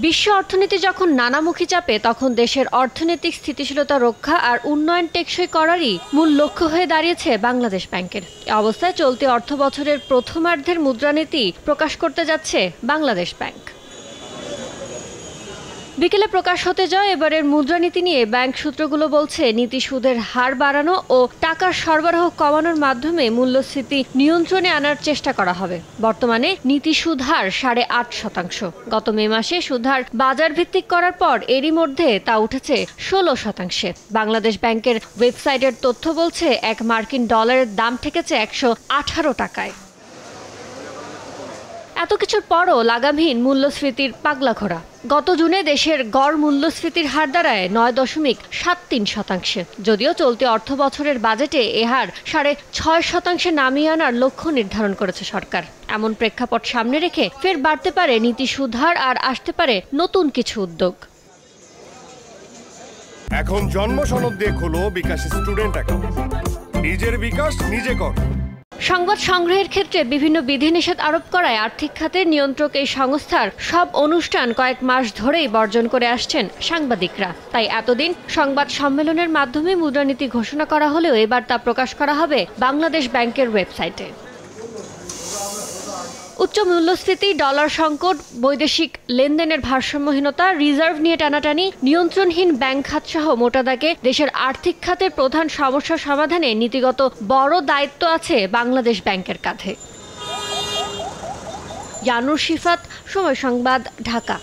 বিশ্ব অর্থনীতি যখন নানামুখী চাপে তখন দেশের অর্থনৈতিক স্থিতিশীলতা রক্ষা আর উন্নয়ন টেকসই করারই মূল লক্ষ্য হয়ে দাঁড়িয়েছে বাংলাদেশ ব্যাংকের। এ অবস্থায় চলতি অর্থবছরের প্রথমার্ধের মুদ্রানীতি প্রকাশ করতে যাচ্ছে বাংলাদেশ ব্যাংক। বিকেলে প্রকাশ হতে যাওয়া এবারের মুদ্রানীতি নিয়ে ব্যাংক সূত্রগুলো বলছে, নীতি সুদের হার বাড়ানো ও টাকার সরবরাহ কমানোর মাধ্যমে মূল্যস্ফীতি নিয়ন্ত্রণে আনার চেষ্টা করা হবে। বর্তমানে নীতি সুদ হার 8.5%। গত মে মাসে সুদহার বাজার ভিত্তিক করার পর এরই মধ্যে তা উঠেছে 16%। বাংলাদেশ ব্যাংকের ওয়েবসাইটের তথ্য বলছে, এক মার্কিন ডলারের দাম ঠেকেছে 118 টাকায়। এত কিছুর পরও লাগামহীন মূল্যস্ফীতির পাগলা ঘোরা। গত জুনে দেশের গড় মূল্যস্ফীতির হার দাঁড়ায় 9.73%। যদিও চলতি অর্থ বছরের বাজেটে এ হার 6.5% নামিয়ে আনার লক্ষ্য নির্ধারণ করেছে সরকার। এমন প্রেক্ষাপট সামনে রেখে ফের বাড়তে পারে নীতি সুদহার আর আসতে পারে নতুন কিছু উদ্যোগ। এখন জন্ম সনদ দিয়ে খোলো বিকাশ স্টুডেন্ট অ্যাকাউন্ট। নিজের বিকাশ নিজে কর। সংবাদ সংগ্রহের ক্ষেত্রে বিভিন্ন বিধিনিষেধ আরোপ করায় আর্থিক খাতের নিয়ন্ত্রক এই সংস্থার সব অনুষ্ঠান কয়েক মাস ধরেই বর্জন করে আসছেন সাংবাদিকরা। তাই এতদিন সংবাদ সম্মেলনের মাধ্যমে মুদ্রানীতি ঘোষণা করা হলেও এবার তা প্রকাশ করা হবে বাংলাদেশ ব্যাংকের ওয়েবসাইটে। উচ্চ মূল্যস্ফীতি, ডলার সংকট, বৈদেশিক লেনদেনের ভারসাম্যহীনতা, রিজার্ভ নিয়ে টানাটানি, নিয়ন্ত্রণহীন ব্যাংক খাতসহ মোটা দাগে দেশের আর্থিক খাতের প্রধান সমস্যা সমাধানে নীতিগত বড় দায়িত্ব আছে বাংলাদেশ ব্যাংকের কাঁধে। ইয়ানুর শিফাত, সময় সংবাদ, ঢাকা।